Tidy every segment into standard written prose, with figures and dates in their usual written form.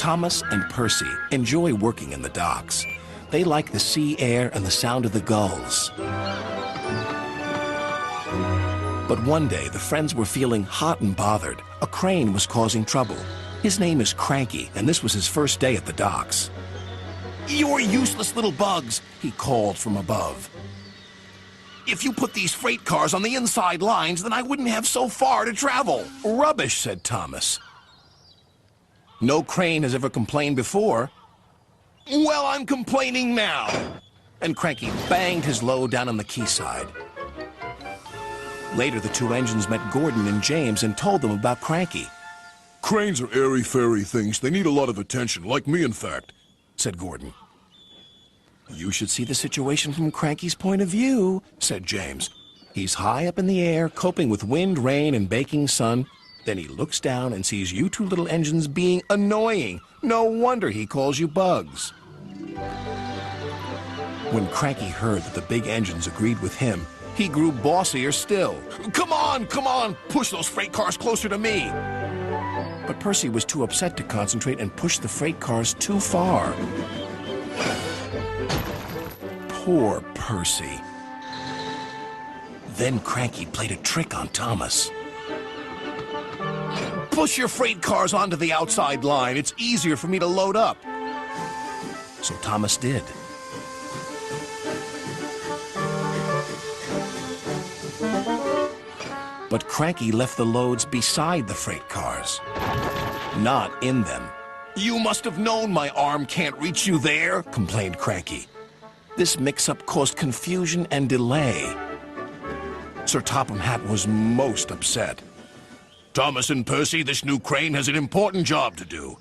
Thomas and Percy enjoy working in the docks. They like the sea air and the sound of the gulls. But one day, the friends were feeling hot and bothered. A crane was causing trouble. His name is Cranky, and this was his first day at the docks. "You're useless little bugs," he called from above. "If you put these freight cars on the inside lines, then I wouldn't have so far to travel." "Rubbish," said Thomas. "No crane has ever complained before." "Well, I'm complaining now." And Cranky banged his load down on the quayside. Later, the two engines met Gordon and James and told them about Cranky. "Cranes are airy-fairy things. They need a lot of attention, like me, in fact," said Gordon. "You should see the situation from Cranky's point of view," said James. "He's high up in the air, coping with wind, rain, and baking sun. Then he looks down and sees you two little engines being annoying. No wonder he calls you bugs." When Cranky heard that the big engines agreed with him, he grew bossier still. Come on, push those freight cars closer to me." But Percy was too upset to concentrate and pushed the freight cars too far. Poor Percy. Then Cranky played a trick on Thomas. "Push your freight cars onto the outside line. It's easier for me to load up." So Thomas did. But Cranky left the loads beside the freight cars, not in them. "You must have known my arm can't reach you there," complained Cranky. This mix-up caused confusion and delay. Sir Topham Hatt was most upset. "Thomas and Percy, this new crane has an important job to do.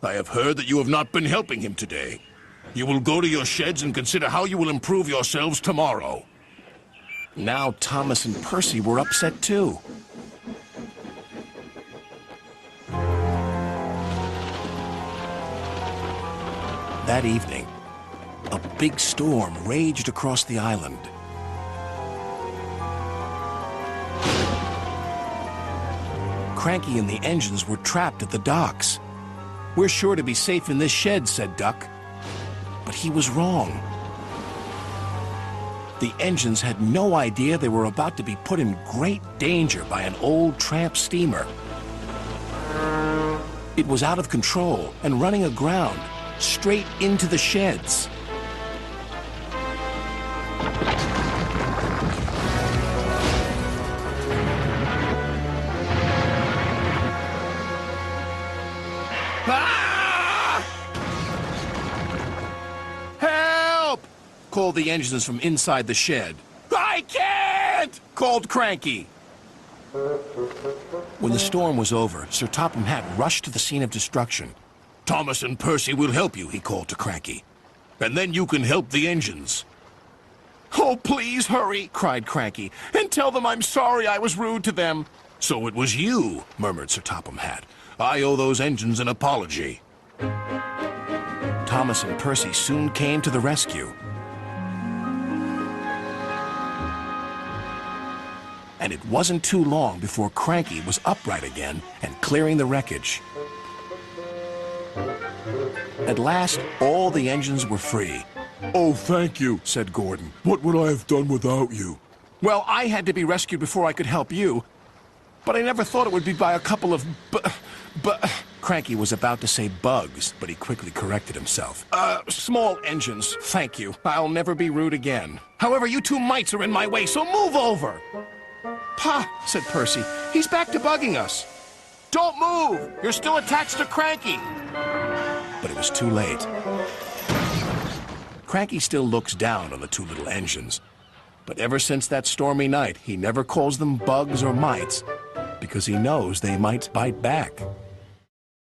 I have heard that you have not been helping him today. You will go to your sheds and consider how you will improve yourselves tomorrow." Now Thomas and Percy were upset too. That evening, a big storm raged across the island. Cranky and the engines were trapped at the docks. "We're sure to be safe in this shed," said Duck. But he was wrong. The engines had no idea they were about to be put in great danger by an old tramp steamer. It was out of control and running aground, straight into the sheds. Ah! "Help!" called the engines from inside the shed. "I can't!" called Cranky. When the storm was over, Sir Topham Hatt rushed to the scene of destruction. "Thomas and Percy will help you," he called to Cranky. "And then you can help the engines." "Oh, please hurry," cried Cranky, "and tell them I'm sorry I was rude to them." "So it was you," murmured Sir Topham Hatt. "I owe those engines an apology." Thomas and Percy soon came to the rescue. And it wasn't too long before Cranky was upright again and clearing the wreckage. At last, all the engines were free. "Oh, thank you," said Gordon. "What would I have done without you?" "Well, I had to be rescued before I could help you. But I never thought it would be by a couple of Cranky was about to say bugs, but he quickly corrected himself. Small engines, thank you. I'll never be rude again. However, you two mites are in my way, so move over." "Pa," said Percy, "he's back to bugging us." "Don't move! You're still attached to Cranky." But it was too late. Cranky still looks down on the two little engines. But ever since that stormy night, he never calls them bugs or mites, because he knows they might bite back.